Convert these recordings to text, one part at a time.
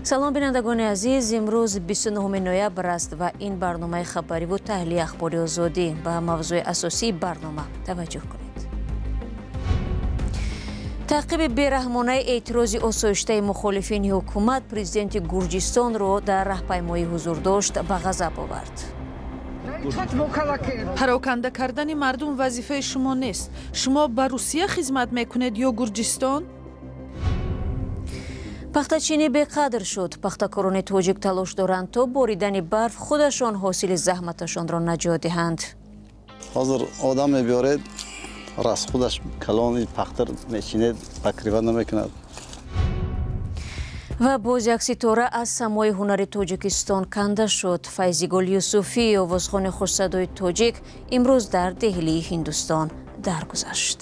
салом бинандагони азиз, имрӯз 29 ноябр аст ва ин барномаи хабариву таҳлили ахбори озодӣ. ба мавзӯи асосии барнома таваҷҷӯҳ кунед. таъқиби бераҳмонаи эътирози осоиштаи мухолифини ҳукумат президенти Гурҷистонро дар раҳпаймоӣ ҳузур дошт ба ғазаб овард. пароканда кардани мардум вазифаи шумо нест. шумо ба Русия хизмат мекунед ё Гурҷистон? пахтачинӣ беқадр шуд. пахтакорони тоҷик талош доранд то боридани барф худашон ҳосили заҳматашонро наҷот диҳанд. ҳозир одам мебиёред, рас худаш калони пахтар мечинед, покрива намекунад. ва боз як ситора аз самои ҳунари Тоҷикистон канда шуд. Файзигул Юсуфӣ, овозхони хушсадои тоҷик, имрӯз дар деҳлии Ҳиндустон даргузашт.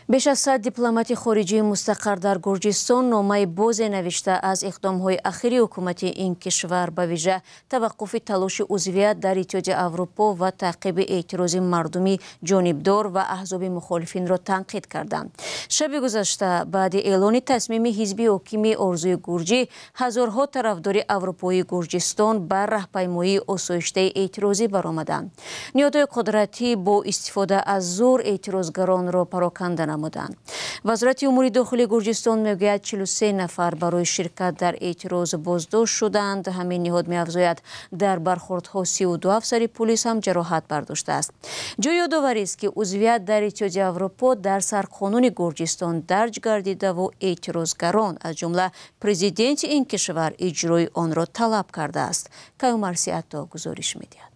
беш аз 100 дипломати хориҷии мустақар дар Гурҷистон номаи бозе навишта аз иқдомҳои ахири ҳукумати ин кишвар ба вижа таваққуфи талоши узвият дар Иттиҳоди Аврупо ва таъқиби эътирози мардуми ҷонибдор ва аҳзоби мухолифинро танқид карданд. шаби гузашта баъди эълони тасмими ҳизби ҳокими Орзуи Гурҷӣ, ҳазорҳо тарафдори аврупои Гурҷистон ба раҳпаймоии осоиштаи эътирозӣ баромаданд. ниҳодҳои қудратӣ бо истифода аз зӯр эътирозгаронро пароканда намуданд. вазорати умури дохили Гурҷистон мегӯяд 43 нафар барои ширкат дар эътироз боздошт шуданд. ҳамин ниҳод меафзояд дар бархурдҳо 32 афсари пулис ҳам ҷароҳат бардоштааст. ҷои ёдоварист ки узвият дар Иттиҳоди Аврупо дар сарқонуни Гурҷистон дарҷ гардидаву эътирозгарон аз ҷумла президенти ин кишвар иҷрои онро талаб кардааст. Каюмар Сиато гузориш медиҳад.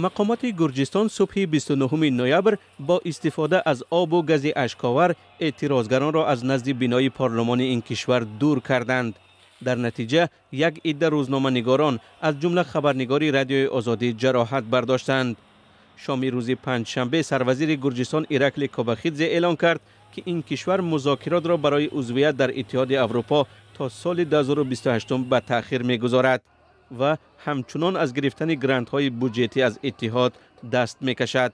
мақомоти Гурҷистон субҳи 29 ноябр бо истифода аз обу гази ашковар эътирозгаронро аз назди бинои парлумони ин кишвар дур карданд. дар натиҷа як идда рӯзноманигорон аз ҷумла хабарнигори радиои озодӣ ҷароҳат бардоштанд. шоми рӯзи панҷшанбе сарвазири Гурҷистон Иракли Кобахидзе эълон кард ки ин кишвар музокиротро барои узвият дар Иттиҳоди Аврупо то соли 2028 ба таъхир мегузорад ва ҳамчунон аз гирифтани грантҳои буҷетӣ аз иттиҳод даст мекашад.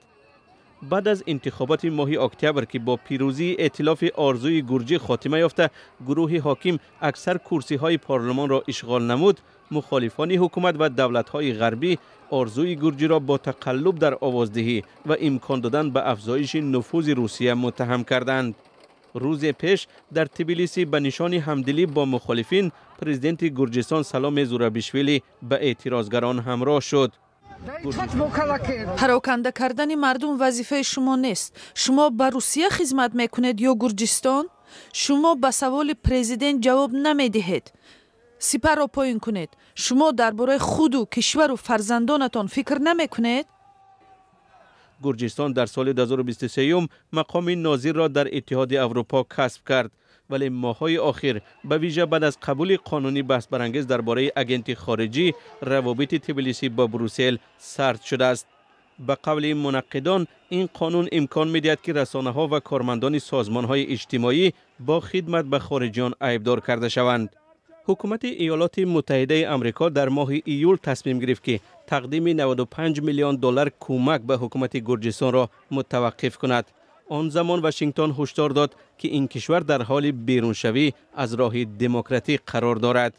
баъд аз интихоботи моҳи октябр ки бо пирӯзии эътилофи Орзуи Гурҷӣ хотима ёфта, гурӯҳи ҳоким аксар курсиҳои парлумонро ишғол намуд, мухолифони ҳукумат ва давлатҳои ғарбӣ Орзуи Гурҷиро бо тақаллуб дар овоздиҳӣ ва имкон додан ба афзоиши нуфузи Русия муттаҳам карданд. рӯзе пеш дар Тбилисӣ ба нишони ҳамдилӣ бо мухолифин президенти Гурҷистон Саломе Зурабишвили ба эътирозгарон ҳамроҳ шуд. пароканда кардани мардум вазифаи шумо нест. шумо ба Русия хизмат мекунед ё Гурҷистон? шумо ба саволи президент ҷавоб намедиҳед. сипарро поин кунед. шумо дар бораи худу кишвару фарзандонатон фикр намекунед? Гурҷистон дар соли 2023 мақоми нозирро дар Иттиҳоди Аврупо касб кард, вале моҳҳои охир ба вижа баъд аз қабули қонуни баҳсбарангез дар бораи агенти хориҷӣ, равобити Тбилисӣ ба Брюссел сард шудааст. ба қавли мунаққидон, ин қонун имкон медиҳад ки расонаҳо ва кормандони созмонҳои иҷтимоӣ бо хидмат ба хориҷиён айбдор карда шаванд. ҳукумати Иёлоти Муттаҳидаи Амрико дар моҳи июл тасмим гирифт ки тақдими $95 миллион кӯмак ба ҳукумати Гурҷистонро мутаваққиф кунад. он замон Вашингтон ҳушдор дод ки ин кишвар дар ҳоли беруншавӣ аз роҳи демократик қарор дорад.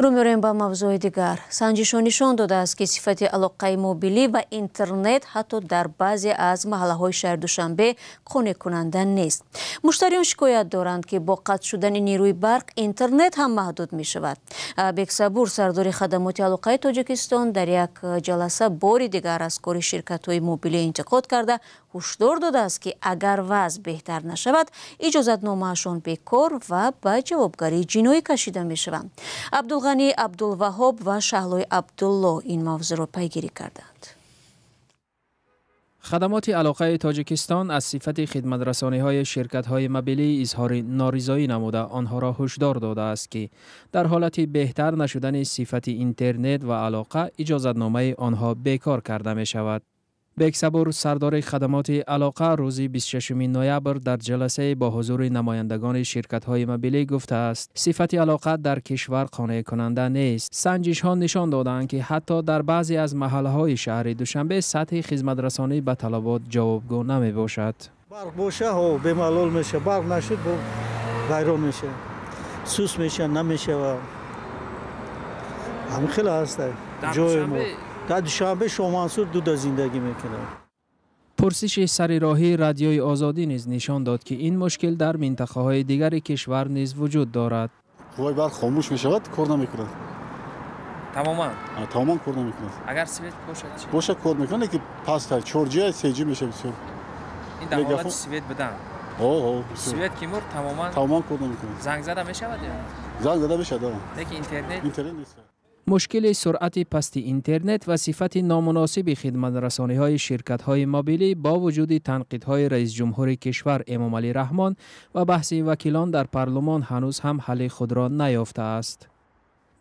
рӯ меорем ба мавзӯи дигар. санҷишҳо нишон додааст ки сифати алоқаи мобилӣ ва интернет ҳатто дар баъзе аз маҳаллаҳои шаҳри Душанбе қонеъкунанда нест. муштариён шикоят доранд ки бо қатъ шудани нерӯи барқ интернет ҳам маҳдуд мешавад. Бексабур, сардори хадамоти алоқаи Тоҷикистон, дар як ҷаласа бори дигар аз кори ширкатҳои мобилӣ интиқод карда ҳушдор додааст ки агар вазъ беҳтар нашавад, иҷозатномаашон бекор ва ба ҷавобгарии ҷиноӣ кашида мешаванд. Абдулғани Абдулваҳоб ва Шаҳлои Абдулло ин мавзӯъро пайгирӣ карданд. хадамоти алоқаи Тоҷикистон аз сифати хидматрасониҳои ширкатҳои мобилӣ изҳори норизоӣ намуда онҳоро ҳушдор додааст ки дар ҳолати беҳтар нашудани сифати интернет ва алоқа иҷозатномаи онҳо бекор карда мешавад. бексабур, сардори хадамоти алоқа рӯзи 26 ноябр дар ҷаласае бо ҳузури намояндагони ширкатҳои мобилӣ гуфтааст, сифати алоқа дар кишвар қонеъкунанда нест. санҷишҳо нишон доданд ки ҳатто дар баъзе аз маҳаллаҳои шаҳри Душанбе сатҳи хизматрасонӣ ба талабот ҷавобгӯ намебошад. برق باشه ها بملال میشه، برق نشد ویران میشه، سوس میشه نمیشه و همین خیلی هسته. جای ما در دوشنبه شاه منصور دو زندگی میکنه. پرسش سر راهی رادیوی آزادی نیز نشان داد که این مشکل در منطقه های دیگر کشور نیز وجود دارد. قوای برق خاموش میشود کار نمیکند. تماما کار نمیکند. اگر سویت باشد چی؟ باشه کار میکنه که پس تر 4G 3G میشه بسیار. این در حالت سویت بدن. سویت که مر تماما کار نمیکنه. زنگ زده میشود یا؟ زنگ زده میشه دارم. لیکن اینترنت نیست. مشکل سرعت پست اینترنت و صفت نامناسب خدمت‌رسانی‌های شرکت‌های موبیلی با وجود تنقیدهای رئیس جمهور کشور امامعلی رحمان و بحث وکیلان در پارلمان هنوز هم حل خود را نیافته است.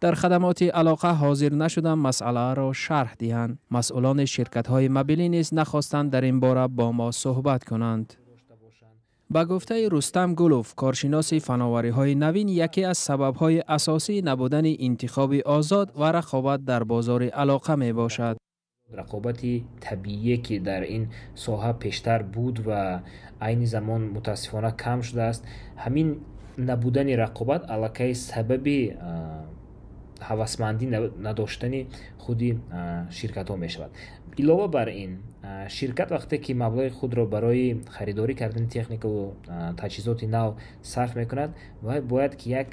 در خدمات علاقه حاضر نشدند مسئله را شرح دهند. مسئولان شرکت‌های موبیلی نیز نخواستند در این باره با ما صحبت کنند. با گفته رستم گلوف، کارشناس فناوری‌های نوین، یکی از سبب‌های اساسی نبودن انتخاب آزاد و رقابت در بازار علاقه میباشد. رقابتی طبیعی که در این ساحه پیشتر بود و عین زمان متاسفانه کم شده است، همین نبودن رقابت علاقه سبب هوسمندی نداشتن خودی شرکت ها می شود. علاوه بر این، شرکت وقتی که مبلغ خود را برای خریداری کردن تکنیک و تجهیزات نو صرف می کند و باید که یک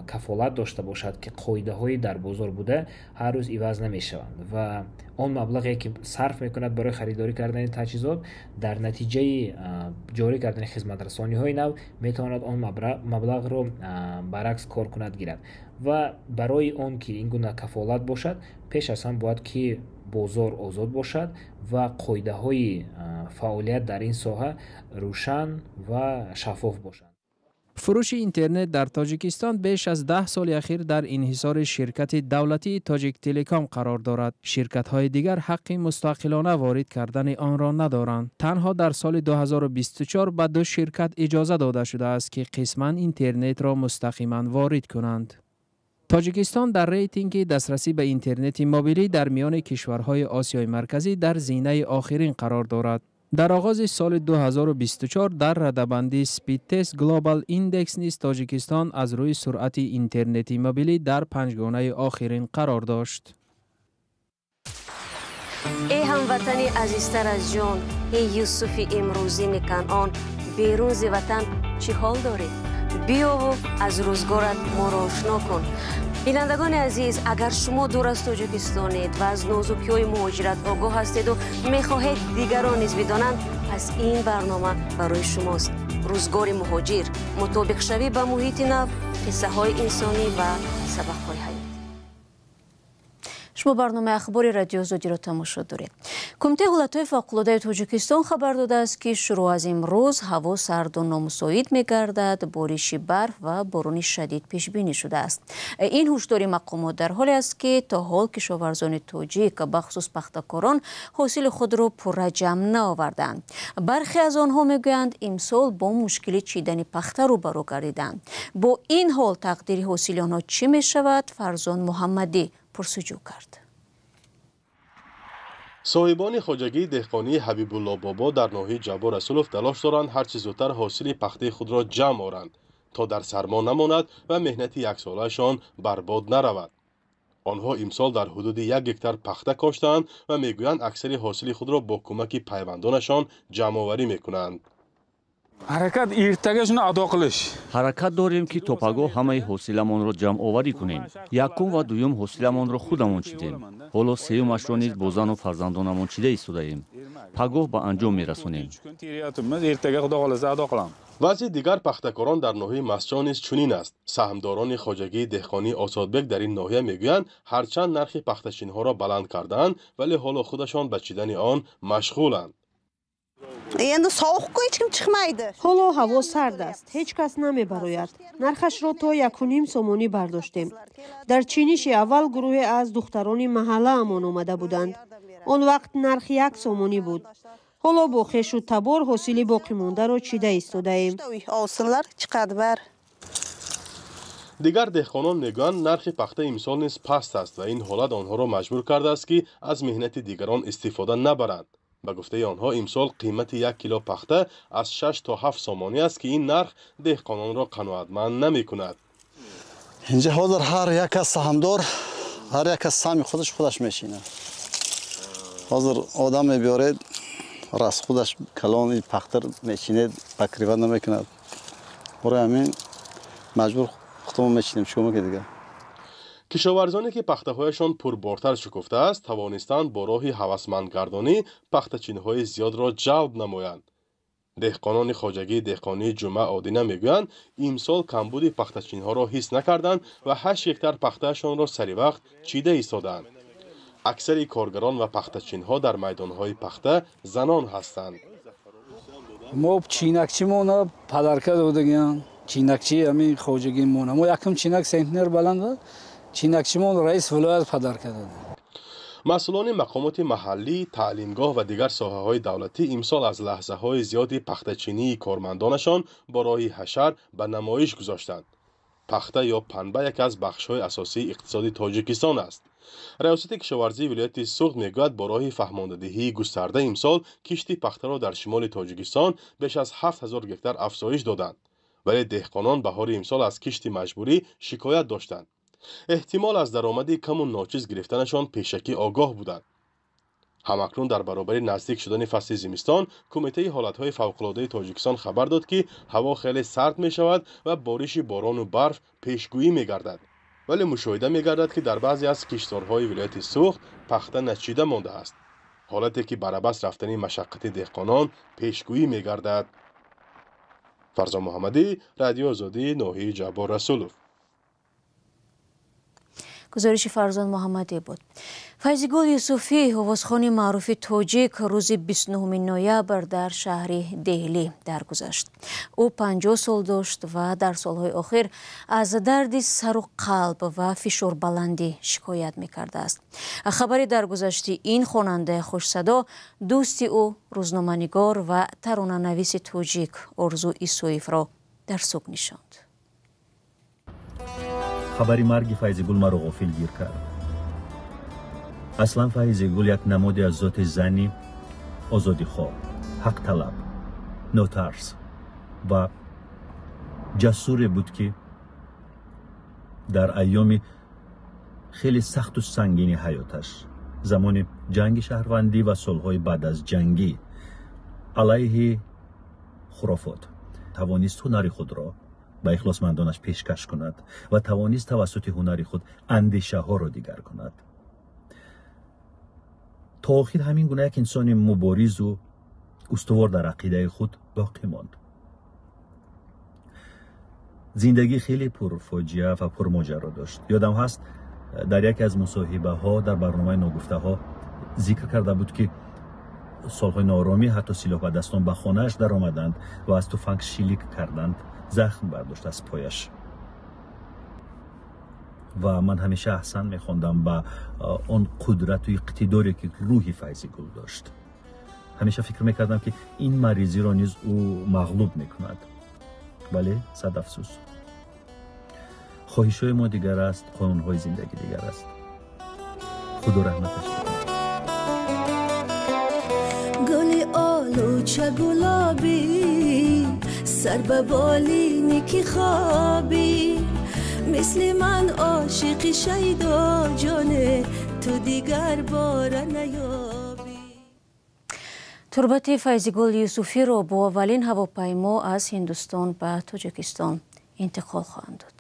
کفالت داشته باشد که قاعده های در بازار بوده هر روز عوض نمی شوند و آن مبلغی که صرف می کند برای خریداری کردن تجهیزات در نتیجه جاری کردن خدمت رسانی های نو می تواند آن مبلغ را برعکس کار کند گیرد و برای آن که این گونه کفالت باشد پیش از هم باید که بازار آزاد باشد و قاعده های فعالیت در این ساحه روشن و شفاف باشند. فروش اینترنت در تاجیکستان بیش از 10 سال اخیر در انحصار شرکت دولتی تاجیک تلکام قرار دارد. شرکت‌های دیگر حق مستقلانه وارد کردن آن را ندارند. تنها در سال 2024 به 2 شرکت اجازه داده شده است که قسماً اینترنت را مستقیما وارد کنند. تاجیکستان در ریتینگ دسترسی به اینترنت موبیلی در میان کشورهای آسیای مرکزی در زینه آخرین قرار دارد. در آغاز سال 2024 در رده‌بندی سپید تست گلوبال ایندکس نیز تاجیکستان از روی سرعت اینترنت موبیلی در 5 گانه آخرین قرار داشت. ای هموطنی عزیزتر از جان، ای یوسف امروزی کنعان، بیرون ز وطن چی حال دارید؟ بیا و از روزگارت ما را آشنا کن. بینندگان عزیز، اگر شما دور از تاجیکستانید و از نازکی‌های مهاجرت آگاه هستید و می‌خواهید دیگران نیز بدانند، پس این برنامه برای شماست. روزگار مهاجر، مطابق شوی به محیط نو، قصه‌های انسانی و سبق‌های حیاتی. شما برنامه اخبار رادیو آزادی را تماشا دارید. کمیته حالت‌های فوق‌العاده تاجیکستان خبر داده است که شروع از امروز هوا سرد و نامساعد می‌گردد، بارش برف و باران شدید پیش بینی شده است. این هشداری مقامات در حالی است که تا حال کشاورزان تاجیک بخصوص پختکاران حاصل خود را پوره جمع نآوردند. برخی از آنها میگویند امسال با مشکل چیدن پخته روبرو گردیدند. با این حال تقدیر حاصل آنها چی می‌شود؟ فرزان محمدی پرسجو کرد. صاحبان خواجگی دهقانی حبیب الله بابا در ناحیه جبار رسولوف تلاش دارند هر چه زودتر حاصل پخته خود را جمع آورند تا در سرما نماند و مهنت یک ساله‌شان برباد نرود. آنها امسال در حدود 1 هکتار پخته کاشتند و میگویند اکثر حاصل خود را با کمک پیوندانشان جمع آوری میکنند. حرکت ایرتگشون ادا قilish. حرکت داریم که تا پگاه همه حاصلمان را جمع آوری کنیم. یکم و دوم حاصلمان را خودمان چیدیم. حالا سومش را نیز با زن و فرزندانمان چیده ایستادیم. پگاه به انجام میرسونیم. وضع دیگر پختکاران در ناحیه مسجان نیز چنین است. سهمداران خواجگی دهقانی آزادبک در این ناحیه میگویند هرچند نرخ پختشین‌ها را بلند کردند ولی حالا خودشان به چیدن آن مشغولند. حالا هوا سرد است. هیچ کس نمیبراید. نرخش را تا 1.5 سومانی برداشتیم. در چینش اول گروه از دختران محله امان آمده بودند. آن وقت نرخ 1 سومانی بود. حالا با خش و تبار حاصل باقی مانده را چیده ایستاده ایم. دیگر دهقانان میگویند نرخ پخته امسال نیز پست است و این حالت آنها را مجبور کرده است که از مهنت دیگران استفاده نبرند. به گفته آنها امسال قیمت 1 کیلو پخته از 6 تا 7 سامانی است که این نرخ دهقانان را قناعتمند نمی کند. اینجا حاضر هر یک از سهمدار هر یک از سهم خودش میشینه. حاضر آدم میبیارید راست خودش کلان پختر میشینه تقریبا نمیکند. برای همین مجبور خودمون میشینیم چیکار میکنیم دیگه. کشاورزانی که پخته‌هایشان پربارتر شکفته است توانستند با راه هوسمندگردانی پخته‌چینی‌های زیاد را جلب نمایند. دهقانان خواجگی دهقانی جمعه آدینه میگویند امسال کمبود پخته‌چینی‌ها را حس نکردند و 8 هکتار پخته‌شان را سری وقت چیده ایستادند. اکثر کارگران و پخته‌چینی‌ها در میدان‌های پخته زنان هستند. ما چینکچیمون پدرکه دادگیم چینکچی همین خواجگیمون ما یکم چینک سنتنر بلند چینکچیمون رئیس ولایت پدرکه داد. مسئولان مقامات محلی، تعلیمگاه و دیگر ساحه‌های دولتی امسال از لحظه‌های زیادی پخته‌چینی کارمندانشان با راه حشر به نمایش گذاشتند. پخته یا پنبه یکی از بخش‌های اساسی اقتصادی تاجیکستان است. ریاست کشاورزی ولایت سوخت میگوید با راه فهماندهی گسترده امسال کشتی پخته را در شمال تاجیکستان بیش از 7000 هکتار افزایش دادند. ولی دهقانان بهار امسال از کشتی مجبوری شکایت داشتند. احتمال از درآمدی کم و ناچیز گرفتنشان پیشکی آگاه بودند. همکنون در برابر نزدیک شدن فصل زمستان کمیته حالتهای فوق‌العاده تاجیکستان خبر داد که هوا خیلی سرد می شود و بارش باران و برف پیشگویی می گردد. ولی مشاهده می گردد که در بعضی از کشتزارهای ولایت سوخت پخته نچیده مانده است. حالتی که برعکس رفتن مشقت دهقانان پیشگویی می گردد. فرزان محمدی، رادیو آزادی، ناحیه جبار رسولوف. گزارش فرزان محمدی بود. فیضگل یوسفی آوازخوان معروف تاجیک روز 29 نوامبر در شهر دهلی درگذشت. او 50 سال داشت و در سالهای آخر از درد سر و قلب و فشار بلندی شکایت می‌کرده است. خبری درگذشت این خواننده خوش صدا دوست او روزنامه‌نگار و ترانه‌نویس تاجیک آرزو ایسویف را در سوگ نشاند. خبری مرگ فیضگل مرا غافل گیر کرد. اصلا فیضگل یک نمادی از ذات زنی آزادی خواه، حق طلب، ناترس و جسور بود که در ایام خیلی سخت و سنگین حیاتش زمان جنگ شهروندی و سالهای بعد از جنگی علیه خرافات توانست هنر خود را به اخلاصمندانش پیشکش کند و توانست توسط هنر خود اندیشه ها را دیگر کند. تا آخر همین گونه یک انسان مبارز و استوار در عقیده خود باقی ماند. زندگی خیلی پر فاجعه و پر ماجرا داشت. یادم هست در یکی از مصاحبه ها در برنامه ناگفته ها ذکر کرده بود که سالهای نارامی حتی سلاح به دستان به خانه‌اش در آمدند و از تفنگ شلیک کردند، زخم برداشت از پایش. و من همیشه احسان میخوندم به اون قدرت و اقتداری که روحی فیضگل داشت. همیشه فکر میکردم که این مریضی را نیز او مغلوب میکند. ولی صد افسوس، خواهش‌های ما دیگر است، قانون‌های زندگی دیگر است. خدا رحمتش کنه. گل آلوچه گلابی سر به بالینی که خوابی مثل من عاشق شیدا جانه تو دیگر بار نیابی. تربت فیضگل یوسفی را با اولین هواپیما از هندوستان به تاجیکستان انتقال خواهند داد.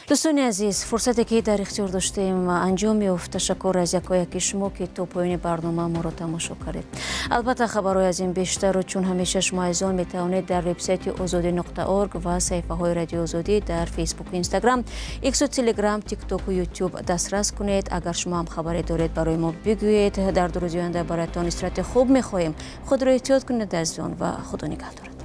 دوستان عزیز، فرصتی که در اختیار داشتیم انجام یافت. تشکر از یکایک شما که تا پایان برنامه ما را تماشا کردید. البته خبرهای از این بیشتر رو چون همیشه شما عزیزان میتوانید در وبسایت azadi.org و صفحه های رادیو آزادی در فیسبوک و اینستاگرام، ایکس و تلگرام، تیک توک و یوتیوب دسترس کنید. اگر شما هم خبری دارید برای ما بگویید. در دو روز آینده برایتان استراحت خوب میخواهیم. خود را احتیاط کنید عزیزان و خدا نگهدار.